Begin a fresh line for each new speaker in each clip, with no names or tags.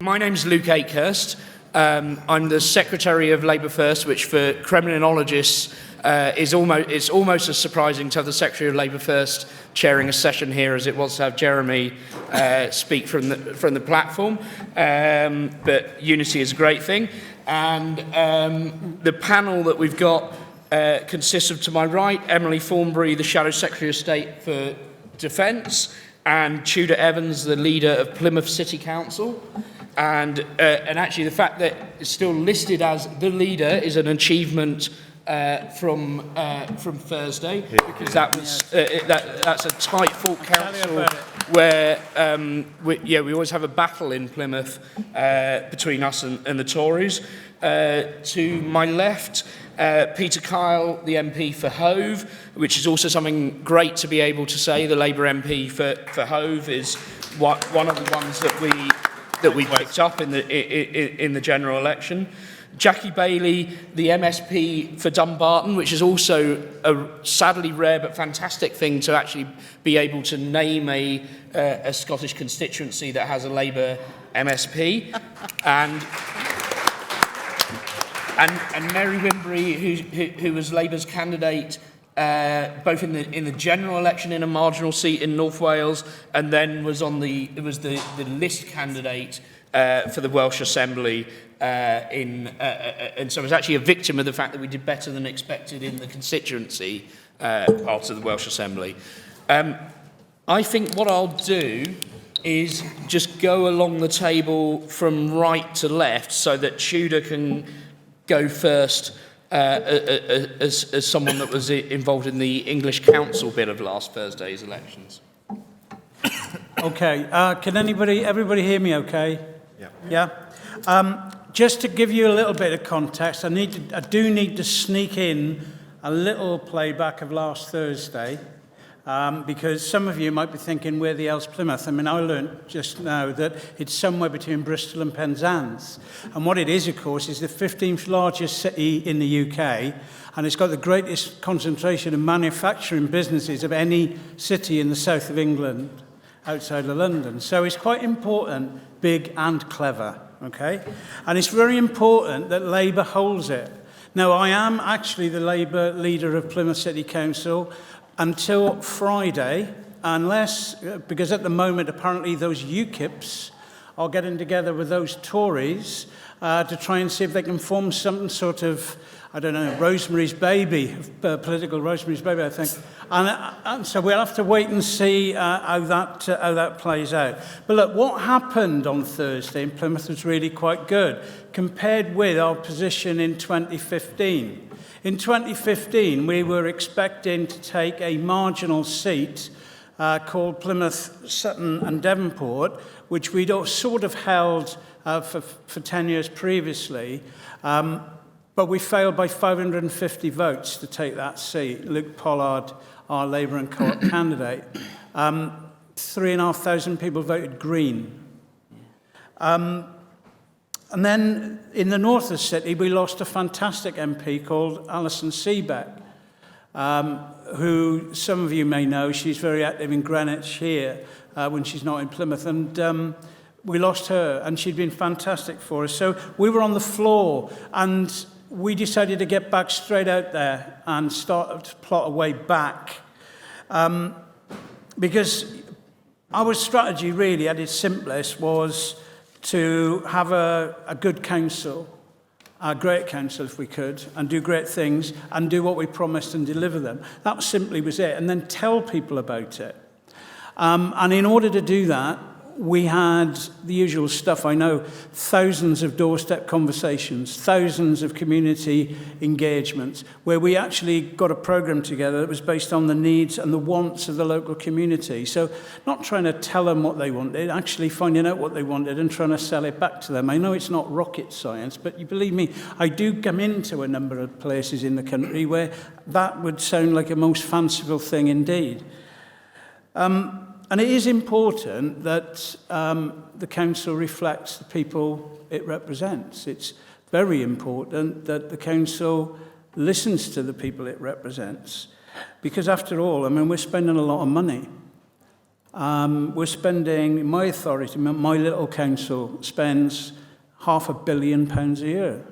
My name's Luke Akehurst. I'm the Secretary of Labour First, which for criminologists is almost as surprising to have the Secretary of Labour First chairing a session here as it was to have Jeremy speak from the platform. But unity is a great thing. And the panel that we've got consists of, to my right, Emily Thornberry, the Shadow Secretary of State for Defence, and Tudor Evans, the leader of Plymouth City Council. And actually, the fact that it's still listed as the leader is an achievement from Thursday, because that was that's a tight fought council where we always have a battle in Plymouth between us and the Tories. To my left, Peter Kyle, the MP for Hove, which is also something great to be able to say. The Labour MP for Hove is one of the ones that we picked up in the general election. Jackie Baillie, the MSP for Dumbarton, which is also a sadly rare but fantastic thing to actually be able to name a Scottish constituency that has a Labour MSP, and Mary Wimbury, who was Labour's candidate both in the general election in a marginal seat in North Wales, and then was the list candidate for the Welsh Assembly and so was actually a victim of the fact that we did better than expected in the constituency part of the Welsh Assembly. I think what I'll do is just go along the table from right to left so that Tudor can go first as someone that was involved in the English Council bit of last Thursday's elections.
Okay, can everybody hear me okay? Yeah? Just to give you a little bit of context, I do need to sneak in a little playback of last Thursday, because some of you might be thinking, where the hell's Plymouth? I mean, I learnt just now that it's somewhere between Bristol and Penzance. And what it is, of course, is the 15th largest city in the UK, and it's got the greatest concentration of manufacturing businesses of any city in the south of England outside of London. So it's quite important, big and clever, okay? And it's very important that Labour holds it. Now, I am actually the Labour leader of Plymouth City Council until Friday, because at the moment, apparently, those UKIPs are getting together with those Tories to try and see if they can form some sort of, I don't know, Rosemary's Baby, political Rosemary's Baby, I think. And so we'll have to wait and see how that plays out. But look, what happened on Thursday in Plymouth was really quite good, compared with our position in 2015. In 2015, we were expecting to take a marginal seat called Plymouth, Sutton and Devonport, which we'd sort of held for 10 years previously. But we failed by 550 votes to take that seat. Luke Pollard, our Labour and Co-op candidate. 3,500 people voted Green. And then in the north of the city, we lost a fantastic MP called Alison Seebeck, who some of you may know. She's very active in Greenwich here when she's not in Plymouth. And we lost her, and she'd been fantastic for us. So we were on the floor, and we decided to get back straight out there and start to plot a way back. Because our strategy really at its simplest was to have a good council, a great council if we could, and do great things and do what we promised and deliver them. That simply was it. And then tell people about it. And in order to do that, we had the usual stuff. I know, thousands of doorstep conversations, thousands of community engagements, where we actually got a program together that was based on the needs and the wants of the local community. So not trying to tell them what they wanted, actually finding out what they wanted and trying to sell it back to them. I know it's not rocket science, but you believe me, I do come into a number of places in the country where that would sound like a most fanciful thing indeed. And it is important that the council reflects the people it represents. It's very important that the council listens to the people it represents. Because after all, I mean, we're spending a lot of money. We're spending, my authority, my little council spends £500 million a year.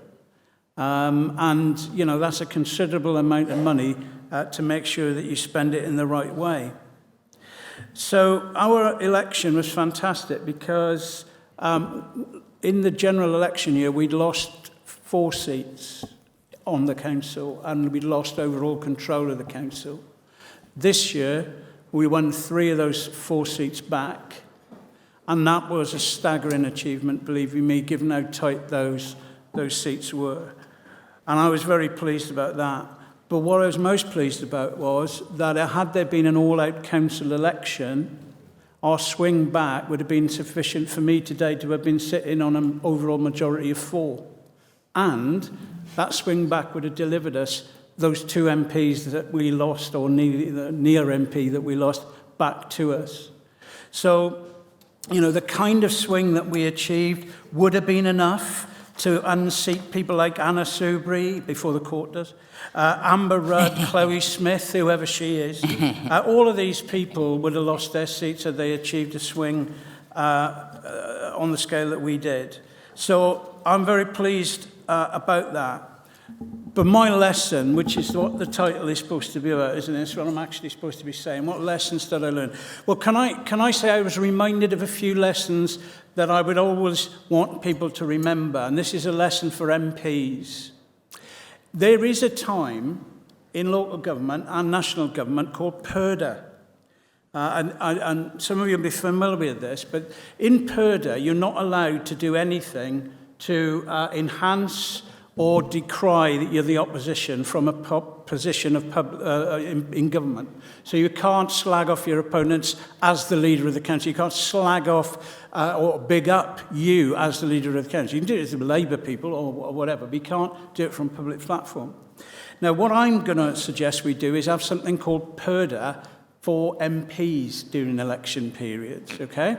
And, you know, that's a considerable amount of money to make sure that you spend it in the right way. So our election was fantastic because in the general election year, we'd lost 4 seats on the council and we'd lost overall control of the council. This year, we won 3 of those 4 seats back, and that was a staggering achievement, believe you me, given how tight those seats were. And I was very pleased about that. But what I was most pleased about was that had there been an all-out council election, our swing back would have been sufficient for me today to have been sitting on an overall majority of 4. And that swing back would have delivered us those 2 MPs that we lost, or near MP that we lost, back to us. So, you know, the kind of swing that we achieved would have been enough to unseat people like Anna Soubry before the court does, Amber Rudd, Chloe Smith, whoever she is. All of these people would have lost their seats had they achieved a swing on the scale that we did. So I'm very pleased about that. But my lesson, which is what the title is supposed to be about, isn't it? It's what I'm actually supposed to be saying. What lessons did I learn? Well, can I say I was reminded of a few lessons that I would always want people to remember, and this is a lesson for MPs. There is a time in local government and national government called PERDA. And some of you will be familiar with this, but in PERDA, you're not allowed to do anything to enhance or decry the opposition from a position of in government. So you can't slag off your opponents as the leader of the council. You can't slag off or big up you as the leader of the council. You can do it to Labour people or whatever, but you can't do it from a public platform. Now, what I'm going to suggest we do is have something called PERDA for MPs during election periods, okay?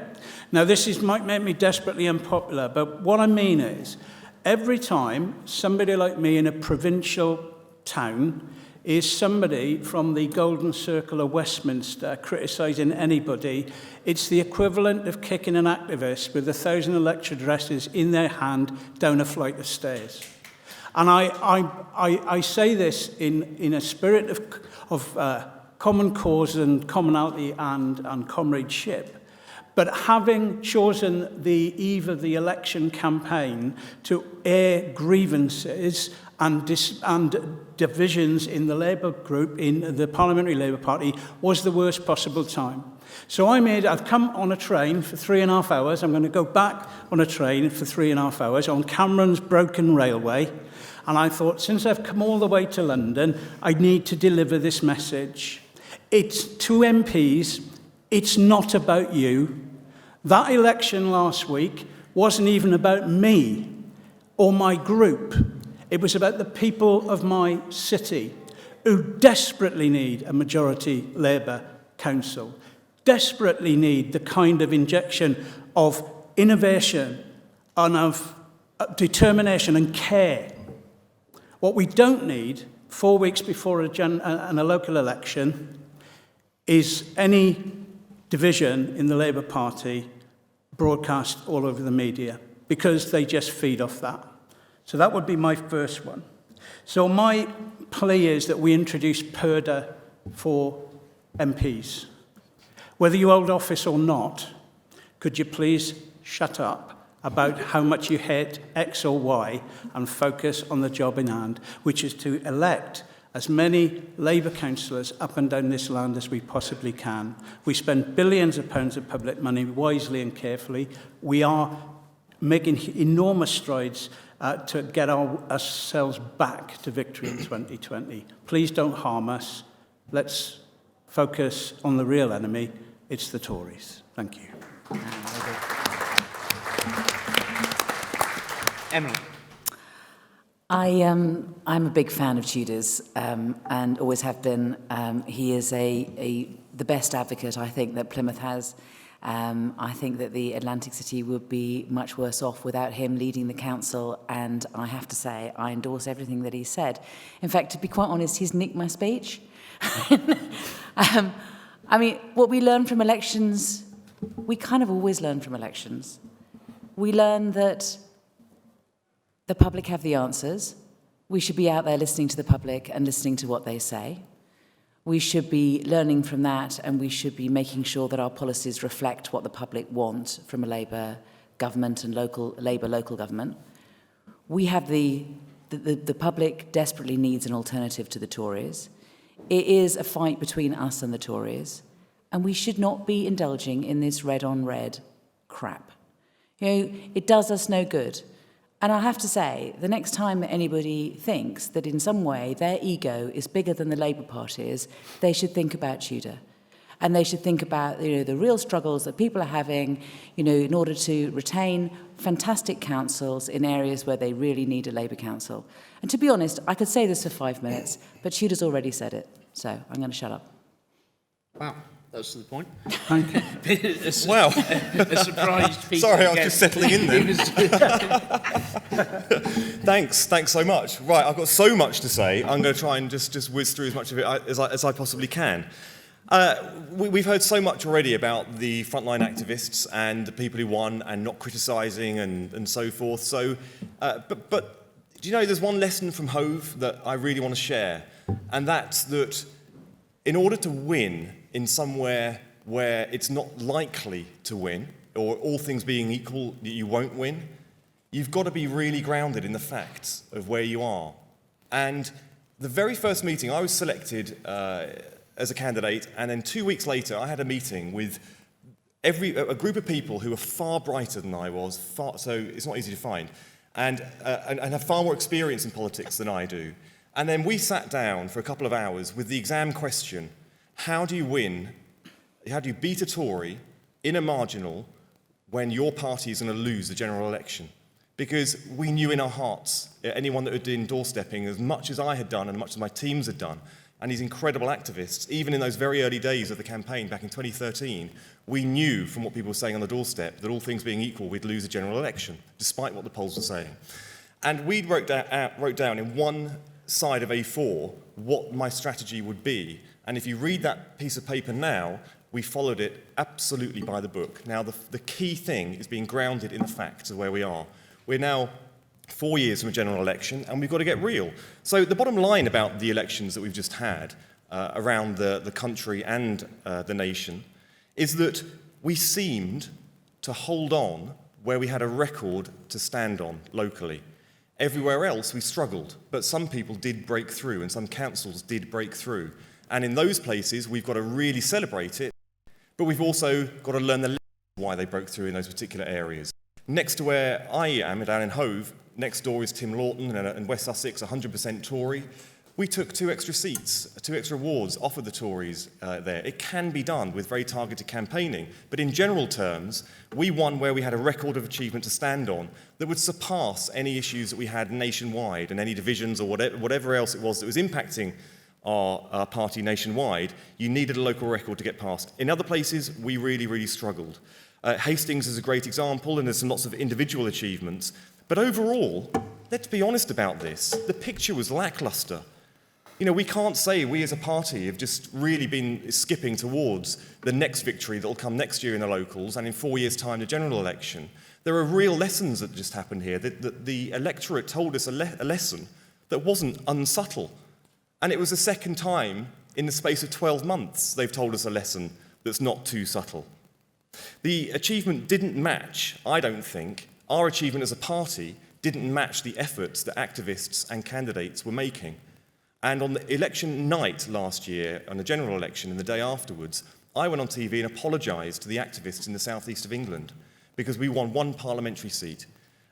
Now, might make me desperately unpopular, but what I mean is, every time somebody like me in a provincial town is somebody from the Golden Circle of Westminster criticising anybody, it's the equivalent of kicking an activist with 1,000 electoral addresses in their hand down a flight of stairs. And I say this in a spirit of common cause and commonality and comradeship. But having chosen the eve of the election campaign to air grievances and divisions in the Labour group, in the Parliamentary Labour Party, was the worst possible time. So I've come on a train for 3.5 hours. I'm going to go back on a train for 3.5 hours on Cameron's broken railway. And I thought, since I've come all the way to London, I need to deliver this message. It's to MPs. It's not about you. That election last week wasn't even about me or my group. It was about the people of my city who desperately need a majority Labour council, desperately need the kind of injection of innovation and of determination and care. What we don't need 4 weeks before a local election is any division in the Labour Party broadcast all over the media, because they just feed off that. So that would be my first one. So my plea is that we introduce PERDA for MPs. Whether you hold office or not, could you please shut up about how much you hate X or Y and focus on the job in hand, which is to elect as many Labour councillors up and down this land as we possibly can. We spend billions of pounds of public money wisely and carefully. We are making enormous strides to get ourselves back to victory in 2020. Please don't harm us. Let's focus on the real enemy. It's the Tories. Thank you.
Emily.
I'm a big fan of Tudor's and always have been. He is the best advocate I think that Plymouth has. I think that the Atlantic City would be much worse off without him leading the council, and I have to say I endorse everything that he said. In fact, to be quite honest, he's nicked my speech. I mean, what we learn from elections, we kind of always learn from elections. We learn that the public have the answers. We should be out there listening to the public and listening to what they say. We should be learning from that, and we should be making sure that our policies reflect what the public want from a Labour government and Labour local government. We have the public desperately needs an alternative to the Tories. It is a fight between us and the Tories, and we should not be indulging in this red-on-red crap. You know, it does us no good. And I have to say, the next time anybody thinks that in some way their ego is bigger than the Labour Party's, they should think about Tudor. And they should think about, you know, the real struggles that people are having, you know, in order to retain fantastic councils in areas where they really need a Labour council. And to be honest, I could say this for 5 minutes, but Tudor's already said it. So I'm going to shut up.
Wow, that's to the point.
Thank you.
Wow.
A surprised Peter.
Sorry, I was just settling in then.
He was-
Thanks so much. Right, I've got so much to say. I'm going to try and just whiz through as much of it as I possibly can. We've heard so much already about the frontline activists and the people who won and not criticising and so forth. So, but do you know there's one lesson from Hove that I really want to share, and that's that in order to win in somewhere where it's not likely to win, or all things being equal, you won't win, you've got to be really grounded in the facts of where you are. And the very first meeting, I was selected as a candidate, and then 2 weeks later, I had a meeting with a group of people who were far brighter than I was, so it's not easy to find, and have far more experience in politics than I do. And then we sat down for a couple of hours with the exam question: how do you win? How do you beat a Tory in a marginal when your party is going to lose the general election? Because we knew in our hearts, anyone that had been doorstepping as much as I had done and much as my teams had done, and these incredible activists, even in those very early days of the campaign back in 2013, we knew from what people were saying on the doorstep that all things being equal, we'd lose a general election, despite what the polls were saying. And we wrote down in one side of A4 what my strategy would be. And if you read that piece of paper now, we followed it absolutely by the book. Now, the key thing is being grounded in the facts of where we are. We're now 4 years from a general election, and we've got to get real. So the bottom line about the elections that we've just had around the country and the nation is that we seemed to hold on where we had a record to stand on locally. Everywhere else we struggled, but some people did break through and some councils did break through. And in those places, we've got to really celebrate it, but we've also got to learn the lesson why they broke through in those particular areas. Next to where I am, down in Hove, next door is Tim Lawton and West Sussex, 100% Tory. We took 2 extra seats, 2 extra wards off of the Tories there. It can be done with very targeted campaigning, but in general terms, we won where we had a record of achievement to stand on that would surpass any issues that we had nationwide and any divisions or whatever else it was that was impacting our party nationwide. You needed a local record to get past. In other places, we really, really struggled. Hastings is a great example, and there's some lots of individual achievements. But overall, let's be honest about this, the picture was lacklustre. You know, we can't say we as a party have just really been skipping towards the next victory that will come next year in the locals and in 4 years' time the general election. There are real lessons that just happened here, that the electorate told us a lesson that wasn't unsubtle. And it was the second time in the space of 12 months they've told us a lesson that's not too subtle. The achievement didn't match, I don't think, our achievement as a party didn't match the efforts that activists and candidates were making. And on the election night last year, on the general election and the day afterwards, I went on TV and apologised to the activists in the southeast of England because we won 1 parliamentary seat.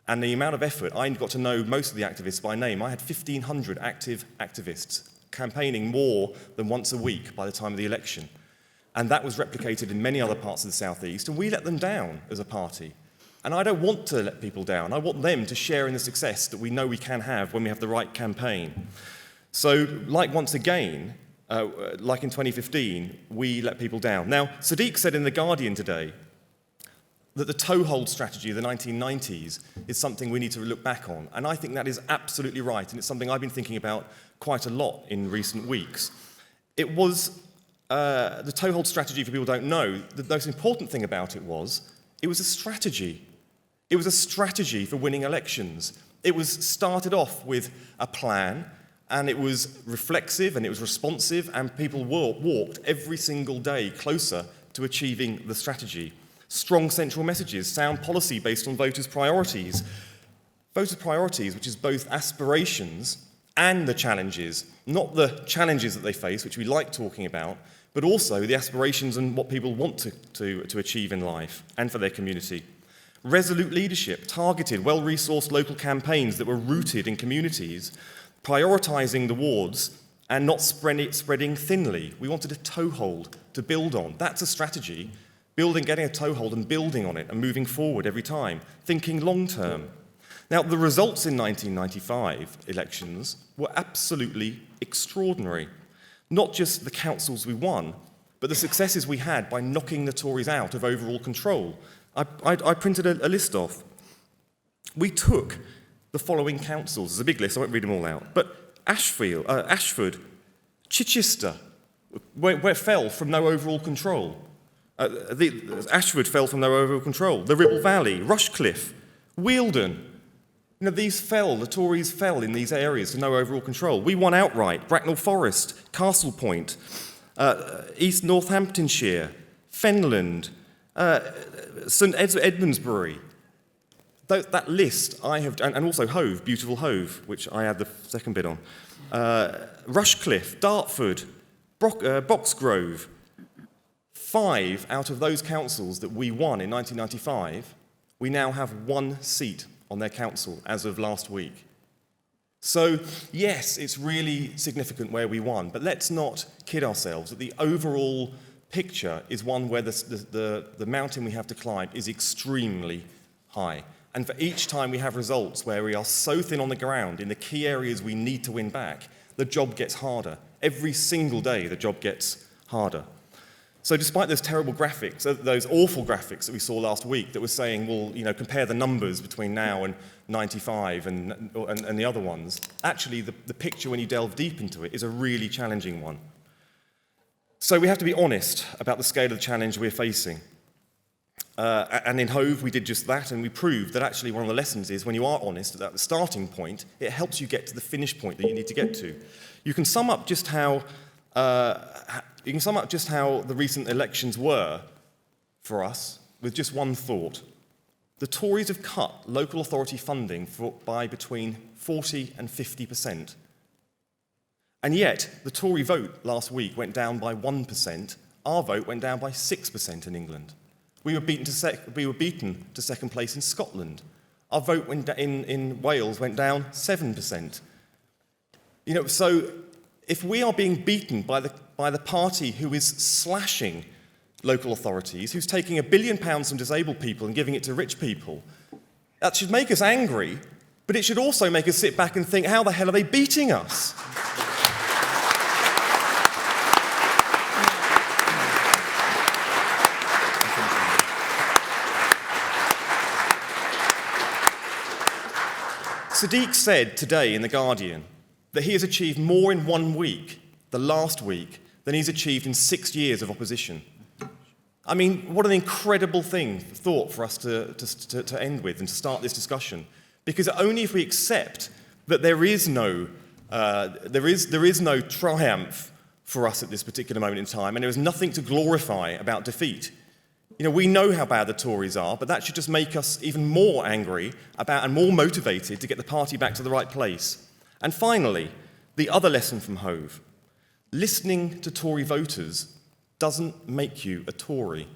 And the amount of effort, I got to know most of the activists by name. I had 1,500 active activists campaigning more than once a week by the time of the election. And that was replicated in many other parts of the southeast, and we let them down as a party. And I don't want to let people down. I want them to share in the success that we know we can have when we have the right campaign. So, like once again, like in 2015, we let people down. Now, Sadiq said in The Guardian today that the toehold strategy of the 1990s is something we need to look back on. And I think that is absolutely right, and it's something I've been thinking about quite a lot in recent weeks. It was the toehold strategy, for people who don't know, the most important thing about it was a strategy. It was a strategy for winning elections. It was started off with a plan, and it was reflexive, and it was responsive, and people walked every single day closer to achieving the strategy. Strong central messages, sound policy based on voters' priorities. Voters' priorities, which is both aspirations and the challenges, not the challenges that they face, which we like talking about, but also the aspirations and what people want to achieve in life and for their community. Resolute leadership, targeted, well-resourced local campaigns that were rooted in communities, prioritising the wards and not spreading thinly. We wanted a toehold to build on. That's a strategy, getting a toehold and building on it and moving forward every time, thinking long-term. Now, the results in 1995 elections were absolutely extraordinary. Not just the councils we won, but the successes we had by knocking the Tories out of overall control. I printed a list off. We took the following councils. There's a big list, I won't read them all out. But Ashford, Chichester, where it fell from no overall control. Ashford fell from no overall control. The Ribble Valley, Rushcliffe, Wealdon. You know, the Tories fell in these areas to no overall control. We won outright. Bracknell Forest, Castle Point, East Northamptonshire, Fenland, St Edmundsbury. That list I have, and also Hove, beautiful Hove, which I had the second bit on. Rushcliffe, Dartford, Boxgrove. 5 out of those councils that we won in 1995, we now have 1 seat on their council as of last week. So, yes, it's really significant where we won, but let's not kid ourselves that the overall picture is one where the mountain we have to climb is extremely high. And for each time we have results where we are so thin on the ground in the key areas we need to win back, the job gets harder. Every single day the job gets harder. So despite those terrible graphics, those awful graphics that we saw last week that were saying, well, you know, compare the numbers between now and 95 and the other ones, actually the picture when you delve deep into it is a really challenging one. So we have to be honest about the scale of the challenge we're facing. And in Hove, we did just that, and we proved that actually one of the lessons is when you are honest at the starting point, it helps you get to the finish point that you need to get to. You can sum up just how the recent elections were for us with just one thought. The Tories have cut local authority funding by between 40 and 50%. And yet, the Tory vote last week went down by 1%. Our vote went down by 6% in England. We were beaten to second place in Scotland. Our vote in Wales went down 7%. You know, so if we are being beaten by the party who is slashing local authorities, who's taking £1 billion from disabled people and giving it to rich people, that should make us angry, but it should also make us sit back and think, how the hell are they beating us? Sadiq said today in The Guardian that he has achieved more in 1 week, the last week, than he's achieved in 6 years of opposition. I mean, what an incredible thought for us to end with and to start this discussion. Because only if we accept that there is no triumph for us at this particular moment in time, and there is nothing to glorify about defeat. You know, we know how bad the Tories are, but that should just make us even more angry and more motivated to get the party back to the right place. And finally, the other lesson from Hove. Listening to Tory voters doesn't make you a Tory.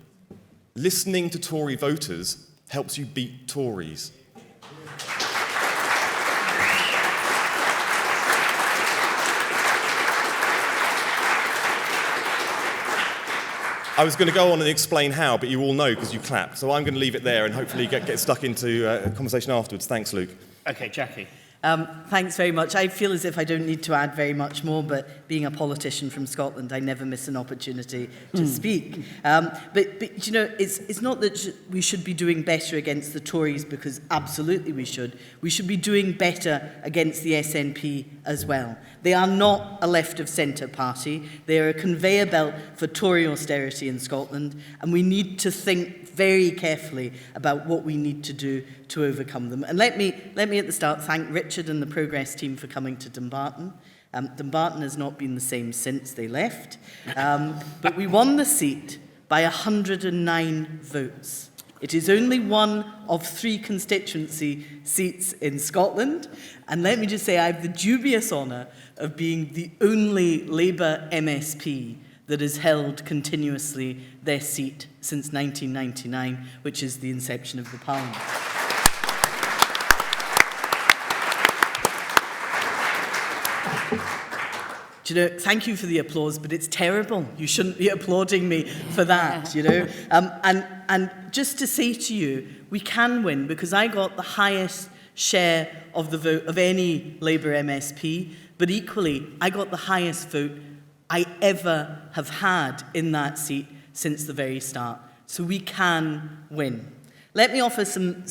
Listening to Tory voters helps you beat Tories. I was going to go on and explain how, but you all know because you clapped. So I'm going to leave it there and hopefully get stuck into a conversation afterwards. Thanks, Luke.
Okay, Jackie.
Thanks very much. I feel as if I don't need to add very much more, but being a politician from Scotland, I never miss an opportunity to speak. But you know, it's not that we should be doing better against the Tories, because absolutely we should. We should be doing better against the SNP as well. They are not a left-of-centre party. They are a conveyor belt for Tory austerity in Scotland, and we need to think very carefully about what we need to do to overcome them. And let me at the start thank Richard and the Progress team for coming to Dumbarton. Dumbarton has not been the same since they left, but we won the seat by 109 votes. It is only one of 3 constituency seats in Scotland, and let me just say I have the dubious honour of being the only Labour MSP that has held continuously their seat since 1999, which is the inception of the Parliament. Do you know, thank you for the applause, but it's terrible. You shouldn't be applauding me for that, you know. And just to say to you, we can win, because I got the highest share of the vote of any Labour MSP, but equally, I got the highest vote I ever have had in that seat since the very start. So we can win. Let me offer some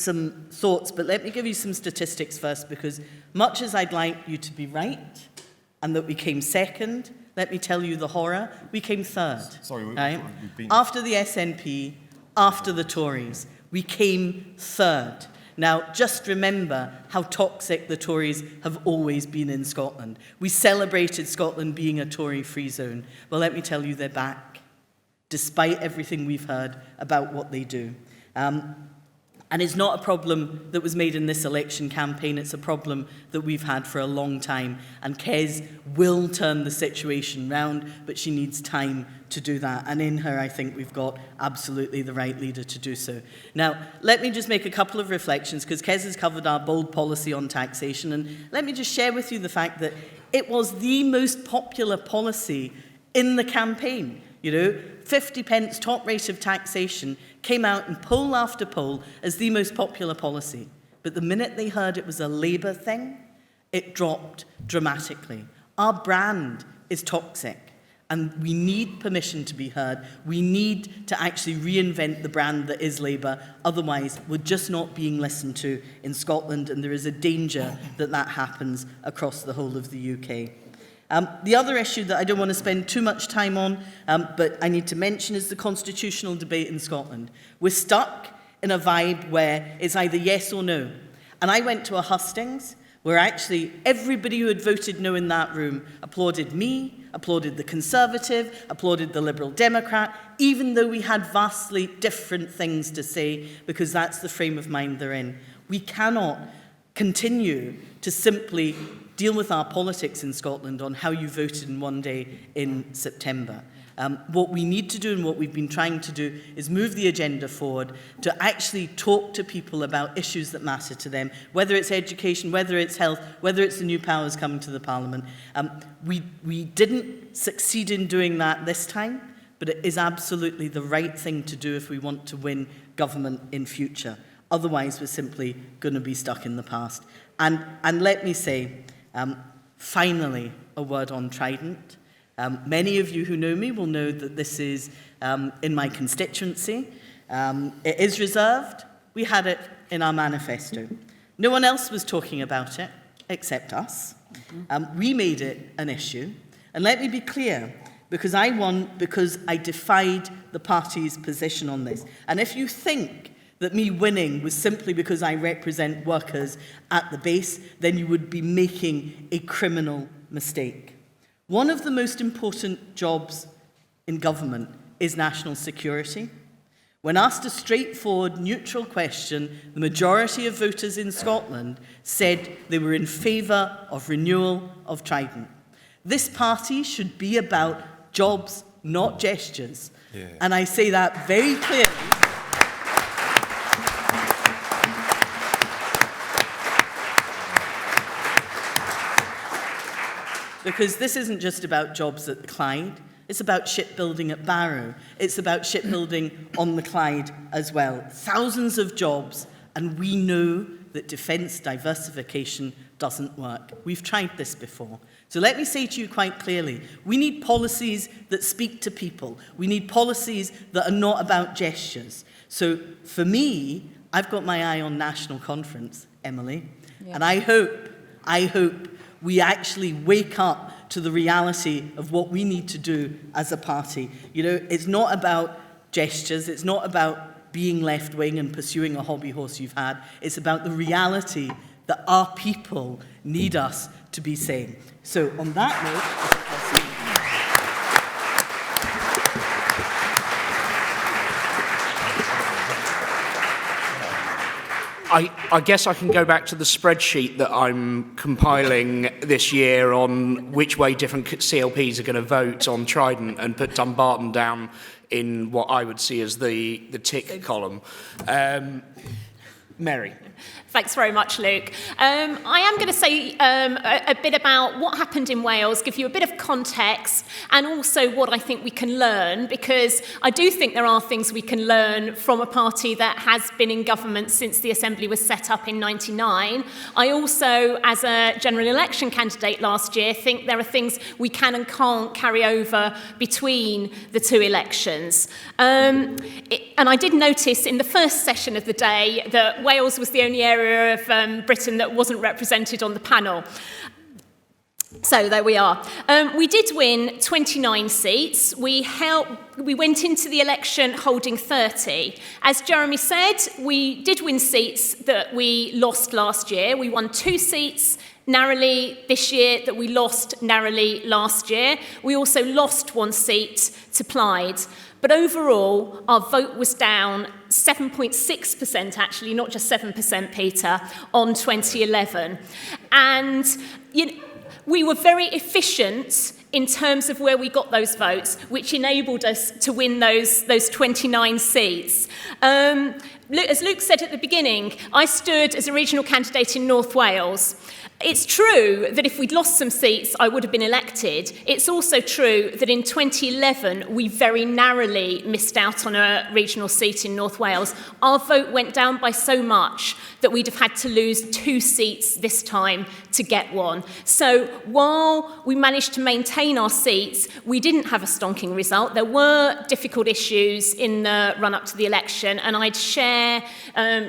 thoughts, but let me give you some statistics first, because much as I'd like you to be right, and that we came second, let me tell you the horror, we came third.
Sorry,
right?
we've been...
After the SNP, after the Tories, we came third. Now, just remember how toxic the Tories have always been in Scotland. We celebrated Scotland being a Tory-free zone. Well, let me tell you, they're back, despite everything we've heard about what they do. And it's not a problem that was made in this election campaign, it's a problem that we've had for a long time. And Kes will turn the situation round, but she needs time to do that. And in her, I think we've got absolutely the right leader to do so. Now, let me just make a couple of reflections, because Kes has covered our bold policy on taxation. And let me just share with you the fact that it was the most popular policy in the campaign. You know, 50 pence top rate of taxation came out in poll after poll as the most popular policy. But the minute they heard it was a Labour thing, it dropped dramatically. Our brand is toxic, and we need permission to be heard. We need to actually reinvent the brand that is Labour. Otherwise, we're just not being listened to in Scotland, and there is a danger that that happens across the whole of the UK. The other issue that I don't want to spend too much time on, but I need to mention, is the constitutional debate in Scotland. We're stuck in a vibe where it's either yes or no. And I went to a hustings where actually everybody who had voted no in that room applauded me, applauded the Conservative, applauded the Liberal Democrat, even though we had vastly different things to say, because that's the frame of mind they're in. We cannot continue to simply deal with our politics in Scotland on how you voted in one day in September. What we need to do, and what we've been trying to do, is move the agenda forward to actually talk to people about issues that matter to them, whether it's education, whether it's health, whether it's the new powers coming to the Parliament. We didn't succeed in doing that this time, but it is absolutely the right thing to do if we want to win government in future. Otherwise, we're simply going to be stuck in the past. And let me say, finally, a word on Trident. Many of you who know me will know that this is in my constituency. It is reserved. We had it in our manifesto. No one else was talking about it except us. We made it an issue. And let me be clear, because I won because I defied the party's position on this. And if you think that me winning was simply because I represent workers at the base, then you would be making a criminal mistake. One of the most important jobs in government is national security. When asked a straightforward, neutral question, the majority of voters in Scotland said they were in favour of renewal of Trident. This party should be about jobs, not gestures. Yeah. And I say that very clearly. Because this isn't just about jobs at the Clyde, it's about shipbuilding at Barrow, it's about shipbuilding on the Clyde as well. Thousands of jobs, and we know that defence diversification doesn't work. We've tried this before. So let me say to you quite clearly, we need policies that speak to people. We need policies that are not about gestures. So for me, I've got my eye on national conference, Emily, and I hope we actually wake up to the reality of what we need to do as a party. You know, it's not about gestures, it's not about being left-wing and pursuing a hobby horse you've had. It's about the reality that our people need us to be saying. So on that note,
I guess I can go back to the spreadsheet that I'm compiling this year on which way different CLPs are going to vote on Trident and put Dumbarton down in what I would see as the tick column. Mary.
Thanks very much, Luke. I am going to say a bit about what happened in Wales, give you a bit of context, and also what I think we can learn, because I do think there are things we can learn from a party that has been in government since the Assembly was set up in '99. I also, as a general election candidate last year, think there are things we can and can't carry over between the two elections. And I did notice in the first session of the day that Wales was the only area of Britain that wasn't represented on the panel. So there we are. We did win 29 seats. We went into the election holding 30. As Jeremy said, we did win seats that we lost last year. We won 2 seats narrowly this year that we lost narrowly last year. We also lost 1 seat to Plaid. But overall, our vote was down 7.6%, actually, not just 7%, Peter, on 2011. And we were very efficient in terms of where we got those votes, which enabled us to win those 29 seats. As Luke said at the beginning, I stood as a regional candidate in North Wales. It's true that if we'd lost some seats, I would have been elected. It's also true that in 2011, we very narrowly missed out on a regional seat in North Wales. Our vote went down by so much that we'd have had to lose 2 seats this time to get 1. So while we managed to maintain our seats, we didn't have a stonking result. There were difficult issues in the run-up to the election, and I'd share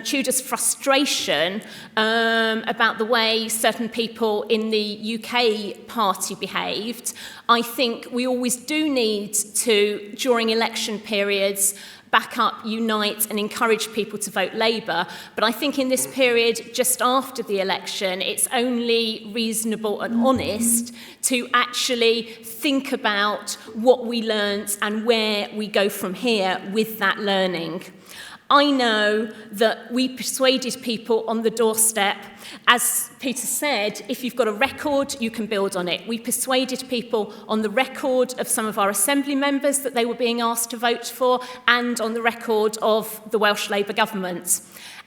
Tudor's frustration about the way certain people in the UK party behaved. I think we always do need to, during election periods, back up, unite and encourage people to vote Labour. But I think in this period, just after the election, it's only reasonable and honest to actually think about what we learnt and where we go from here with that learning. I know that we persuaded people on the doorstep. As Peter said, if you've got a record, you can build on it. We persuaded people on the record of some of our Assembly members that they were being asked to vote for, and on the record of the Welsh Labour government.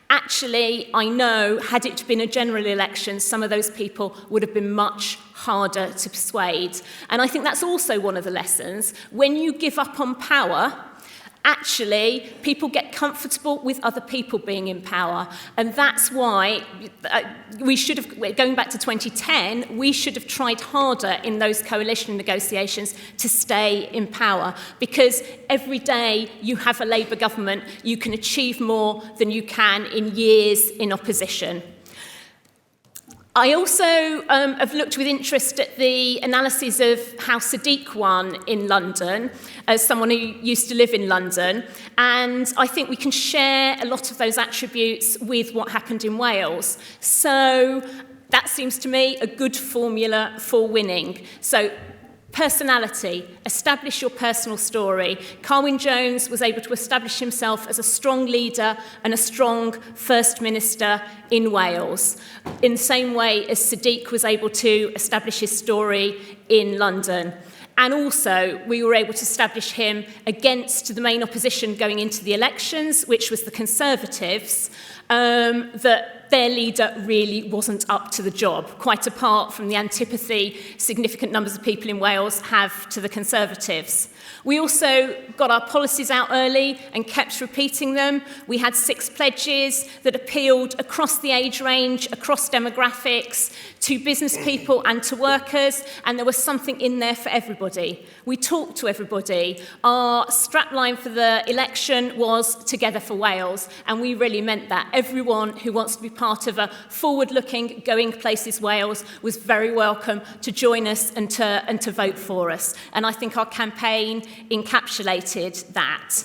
Actually, I know, had it been a general election, some of those people would have been much harder to persuade. And I think that's also one of the lessons. When you give up on power, actually, people get comfortable with other people being in power. And that's why we should have, going back to 2010, we should have tried harder in those coalition negotiations to stay in power. Because every day you have a Labour government, you can achieve more than you can in years in opposition. I also have looked with interest at the analysis of how Sadiq won in London, as someone who used to live in London, and I think we can share a lot of those attributes with what happened in Wales. So that seems to me a good formula for winning. So personality, establish your personal story. Carwyn Jones was able to establish himself as a strong leader and a strong First Minister in Wales, in the same way as Sadiq was able to establish his story in London. And also, we were able to establish him against the main opposition going into the elections, which was the Conservatives, that that their leader really wasn't up to the job, quite apart from the antipathy significant numbers of people in Wales have to the Conservatives. We also got our policies out early and kept repeating them. We had 6 pledges that appealed across the age range, across demographics, to business people and to workers, and there was something in there for everybody. We talked to everybody. Our strapline for the election was Together for Wales, and we really meant that. Everyone who wants to be part of a forward-looking, going places Wales was very welcome to join us and to vote for us. And I think our campaign encapsulated that.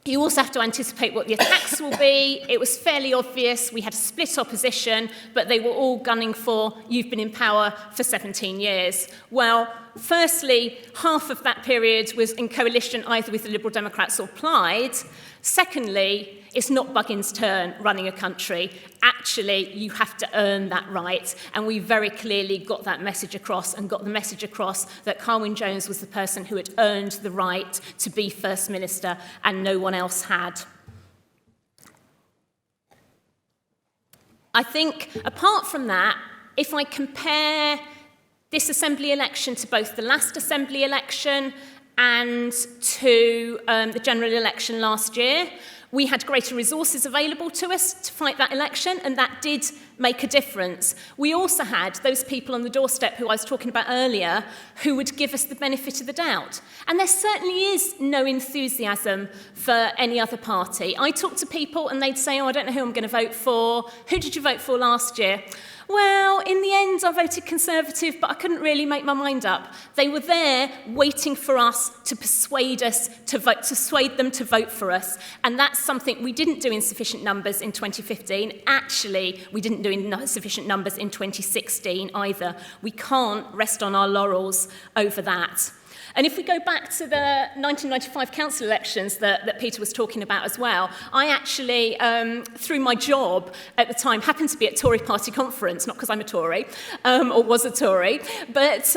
You also have to anticipate what the attacks will be. It was fairly obvious. We had a split opposition, but they were all gunning for, you've been in power for 17 years. Well, firstly, half of that period was in coalition either with the Liberal Democrats or Plaid. Secondly, it's not Buggins' turn running a country. Actually, you have to earn that right. And we very clearly got that message across, and got the message across that Carwyn Jones was the person who had earned the right to be First Minister, and no one else had. I think, apart from that, if I compare this Assembly election to both the last Assembly election and to the general election last year, we had greater resources available to us to fight that election, and that did make a difference. We also had those people on the doorstep who I was talking about earlier who would give us the benefit of the doubt. And there certainly is no enthusiasm for any other party. I talk to people and they'd say, oh, I don't know who I'm going to vote for. Who did you vote for last year? Well, in the end, I voted Conservative, but I couldn't really make my mind up. They were there waiting for us to persuade them to vote for us. And that's something we didn't do in sufficient numbers in 2015. Actually, we didn't do in sufficient numbers in 2016 either. We can't rest on our laurels over that. And if we go back to the 1995 council elections that Peter was talking about as well, I actually, through my job at the time, happened to be at Tory party conference, not because I'm a Tory, or was a Tory, but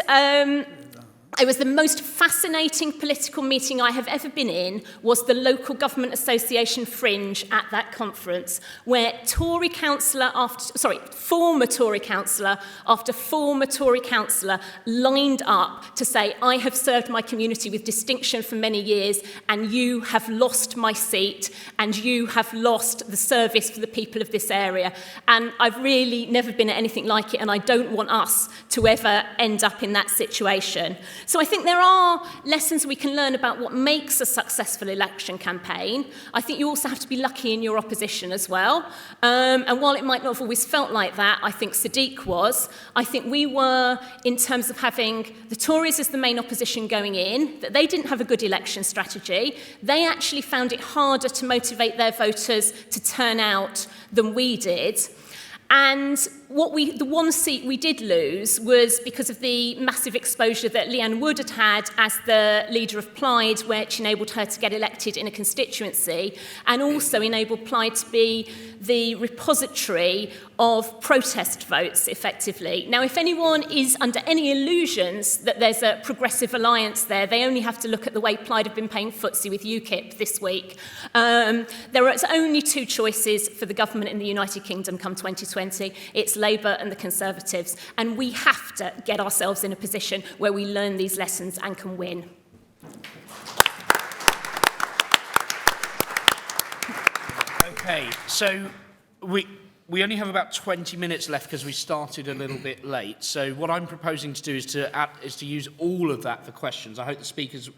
it was the most fascinating political meeting I have ever been in, was the local government association fringe at that conference, where former Tory councillor after former Tory councillor lined up to say, I have served my community with distinction for many years, and you have lost my seat, and you have lost the service for the people of this area. And I've really never been at anything like it, and I don't want us to ever end up in that situation. So I think there are lessons we can learn about what makes a successful election campaign. I think you also have to be lucky in your opposition as well. And while it might not have always felt like that, I think Sadiq was. I think we were, in terms of having the Tories as the main opposition going in, that they didn't have a good election strategy. They actually found it harder to motivate their voters to turn out than we did. And the one seat we did lose was because of the massive exposure that Leanne Wood had as the leader of Plaid, which enabled her to get elected in a constituency, and also enabled Plaid to be the repository of protest votes, effectively. Now, if anyone is under any illusions that there's a progressive alliance there, they only have to look at the way Plaid have been playing footsie with UKIP this week. There are only 2 choices for the government in the United Kingdom come 2020. It's Labour and the Conservatives. And we have to get ourselves in a position where we learn these lessons and can win.
Okay, so we only have about 20 minutes left because we started a little bit late. So what I'm proposing to do is to use all of that for questions. I hope the speakers,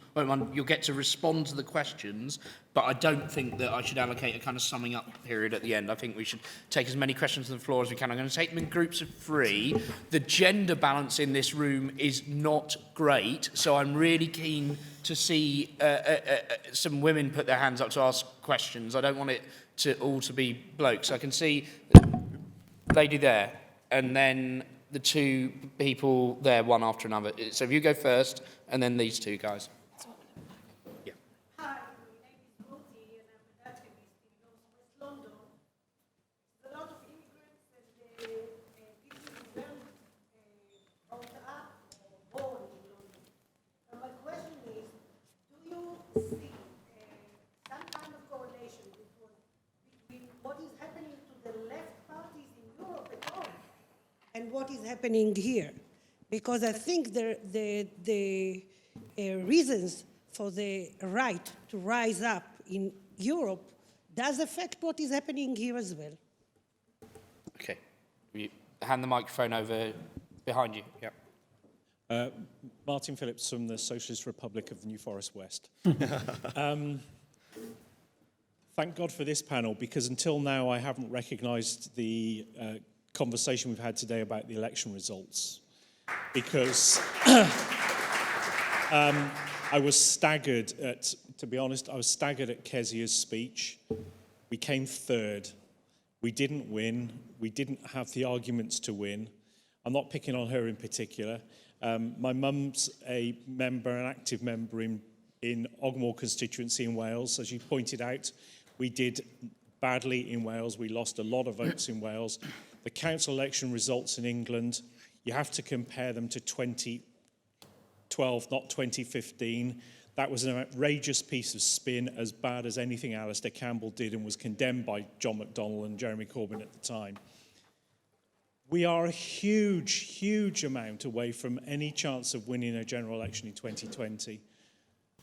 you'll get to respond to the questions, but I don't think that I should allocate a kind of summing up period at the end. I think we should take as many questions from the floor as we can. I'm going to take them in groups of 3. The gender balance in this room is not great, so I'm really keen to see some women put their hands up to ask questions. I don't want it to all to be blokes. I can see the lady there, and then the 2 people there, one after another. So if you go first, and then these 2 guys. Yeah.
Hi, my name is Ruthie, and I'm an activist in Northwest London. There's a lot of immigrants and people who weren't brought up or born in London. And my question is, do you see some kind of correlation between what is happening to the left part what is happening here, because I think the reasons for the right to rise up in Europe does affect what is happening here as well.
Okay. You hand the microphone over behind you. Yep.
Martin Phillips from the Socialist Republic of the New Forest West. Thank God for this panel, because until now I haven't recognised the conversation we've had today about the election results. Because I was staggered at, to be honest, I was staggered at Kezia's speech. We came third. We didn't win. We didn't have the arguments to win. I'm not picking on her in particular. My mum's a member, an active member in Ogmore constituency in Wales. As you pointed out, we did badly in Wales. We lost a lot of votes in Wales. The council election results in England, you have to compare them to 2012, not 2015. That was an outrageous piece of spin, as bad as anything Alistair Campbell did, and was condemned by John McDonnell and Jeremy Corbyn at the time. We are a huge, huge amount away from any chance of winning a general election in 2020.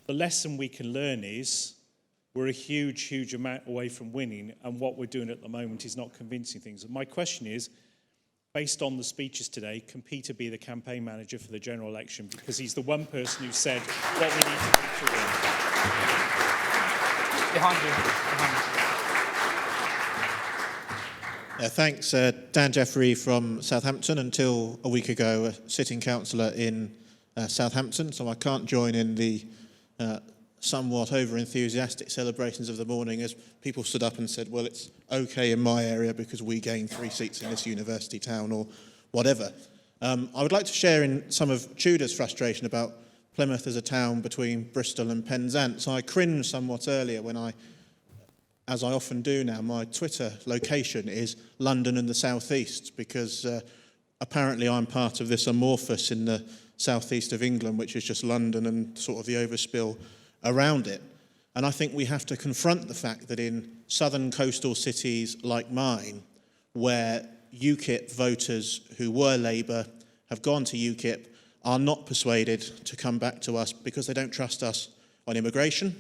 The lesson we can learn is we're a huge, huge amount away from winning, and what we're doing at the moment is not convincing things. And my question is, based on the speeches today, can Peter be the campaign manager for the general election? Because he's the one person who said what we need to do to win.
Behind you.
Thanks. Dan Jeffrey from Southampton, until a week ago a sitting councillor in Southampton, so I can't join in the somewhat over-enthusiastic celebrations of the morning as people stood up and said, well, it's okay in my area because we gained 3 seats in this university town or whatever. I would like to share in some of Tudor's frustration about Plymouth as a town between Bristol and Penzance. I cringed somewhat earlier when as I often do now, my Twitter location is London and the South East, because apparently I'm part of this amorphous in the southeast of England, which is just London and sort of the overspill around it. And I think we have to confront the fact that in southern coastal cities like mine, where UKIP voters who were Labour have gone to UKIP, are not persuaded to come back to us because they don't trust us on immigration.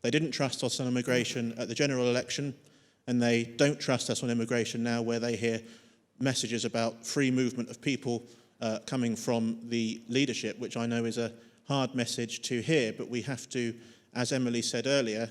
They didn't trust us on immigration at the general election, and they don't trust us on immigration now, where they hear messages about free movement of people coming from the leadership, which I know is a hard message to hear. But we have to, as Emily said earlier,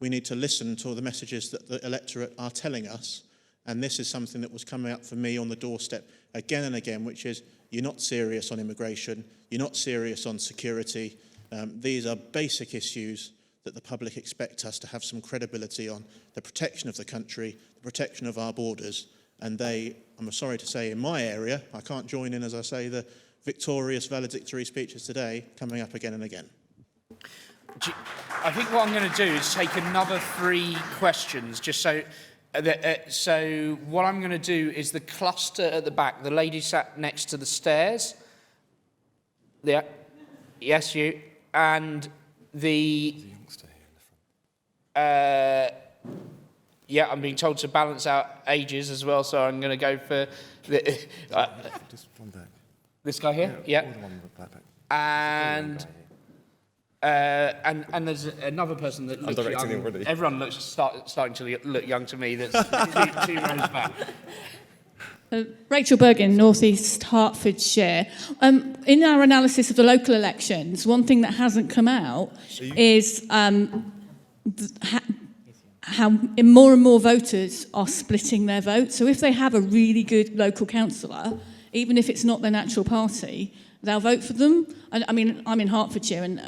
we need to listen to the messages that the electorate are telling us. And this is something that was coming up for me on the doorstep again and again, which is, you're not serious on immigration, you're not serious on security. These are basic issues that the public expect us to have some credibility on: the protection of the country, the protection of our borders. And they, I'm sorry to say, in my area, I can't join in, as I say, the victorious valedictory speeches today, coming up again and again.
I think what I'm going to do is take another 3 questions, just so that, so what I'm going to do is the cluster at the back, the lady sat next to the stairs. Yeah. Yes, you. And the youngster here in the front. Yeah, I'm being told to balance out ages as well, so I'm going to go for the,
Just one back.
this guy here. Yeah.
Or the one with the black back.
And there's another person that looks
directing
young.
already.
Everyone looks starting to look young to me. That's 2 rows back.
Rachel Bergin, North East Hertfordshire. In our analysis of the local elections, one thing that hasn't come out is how more and more voters are splitting their vote. So if they have a really good local councillor, even if it's not their natural party, they'll vote for them. I mean, I'm in Hertfordshire, and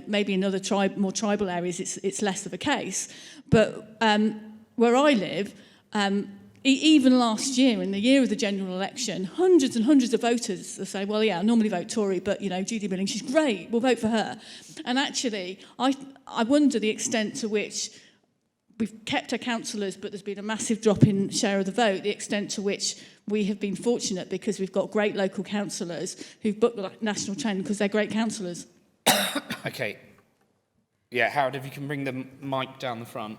maybe in other more tribal areas it's less of a case. But where I live, even last year, in the year of the general election, hundreds and hundreds of voters say, well, yeah, I normally vote Tory, but, Judy Billing, she's great, we'll vote for her. And actually, I wonder the extent to which we've kept our councillors, but there's been a massive drop in share of the vote, the extent to which we have been fortunate because we've got great local councillors who've booked the national trend because they're great councillors.
Okay. Yeah, Howard, if you can bring the mic down the front.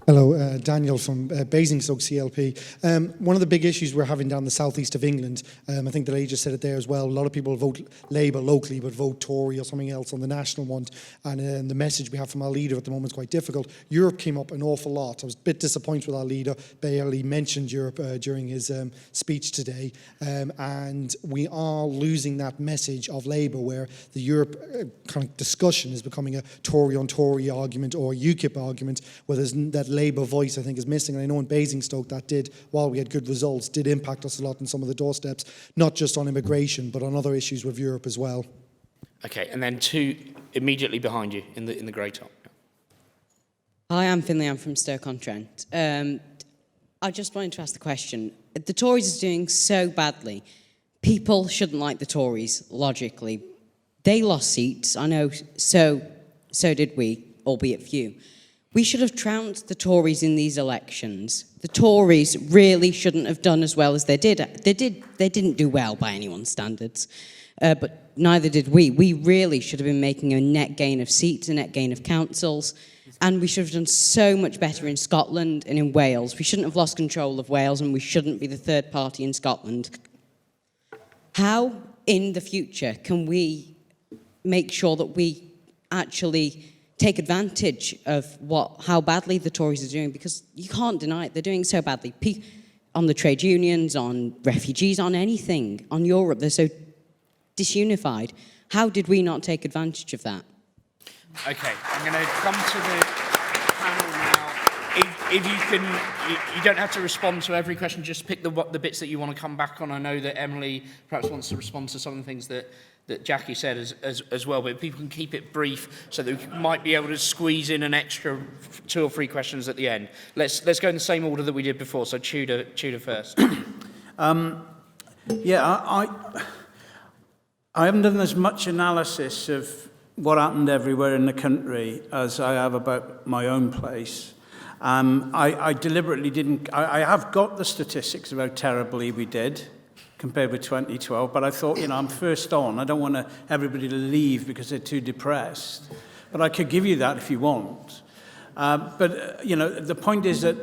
Hello, Daniel from Basingstoke CLP. One of the big issues we're having down the southeast of England, I think the lady just said it there as well, a lot of people vote Labour locally but vote Tory or something else on the national one, and the message we have from our leader at the moment is quite difficult. Europe came up an awful lot. I was a bit disappointed with our leader. Baillie mentioned Europe during his speech today, and we are losing that message of Labour where the Europe kind of discussion is becoming a Tory on Tory argument or a UKIP argument, where there's that Labour voice, I think, is missing. And I know in Basingstoke that did, while we had good results, did impact us a lot on some of the doorsteps, not just on immigration, but on other issues with Europe as well.
Okay, and then two immediately behind you in the grey top.
Hi, I'm Finlay. I'm from Stoke-on-Trent. I just wanted to ask the question. The Tories are doing so badly. People shouldn't like the Tories, logically. They lost seats. I know, so did we, albeit few. We should have trounced the Tories in these elections. The Tories really shouldn't have done as well as they did. They didn't do well by anyone's standards, but neither did we. We really should have been making a net gain of seats, a net gain of councils, and we should have done so much better in Scotland and in Wales. We shouldn't have lost control of Wales, and we shouldn't be the third party in Scotland. How, in the future, can we make sure that we actually take advantage of how badly the Tories are doing? Because you can't deny it, they're doing so badly. On the trade unions, on refugees, on anything, on Europe, they're so disunified. How did we not take advantage of that?
Okay, I'm going to come to the panel now. If you can, you don't have to respond to every question, just pick the bits that you want to come back on. I know that Emily perhaps wants to respond to some of the things that Jackie said as well, but if people can keep it brief so that we might be able to squeeze in an extra 2 or 3 questions at the end. Let's go in the same order that we did before, so Tudor first.
I haven't done as much analysis of what happened everywhere in the country as I have about my own place. I deliberately didn't. I have got the statistics of how terribly we did compared with 2012, but I thought, I'm first on. I don't want everybody to leave because they're too depressed. But I could give you that if you want. The point is that,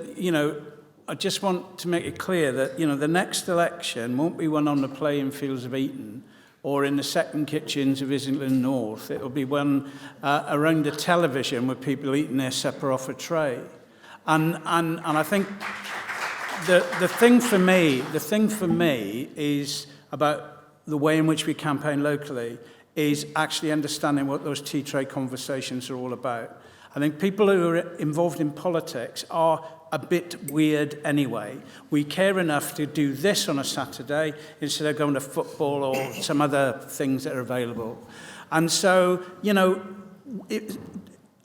I just want to make it clear that, the next election won't be one on the playing fields of Eton or in the second kitchens of Islington North. It'll be one around the television with people eating their supper off a tray. And I think the thing for me is about the way in which we campaign locally is actually understanding what those tea tray conversations are all about. I think people who are involved in politics are a bit weird anyway. We care enough to do this on a Saturday instead of going to football or some other things that are available. And so,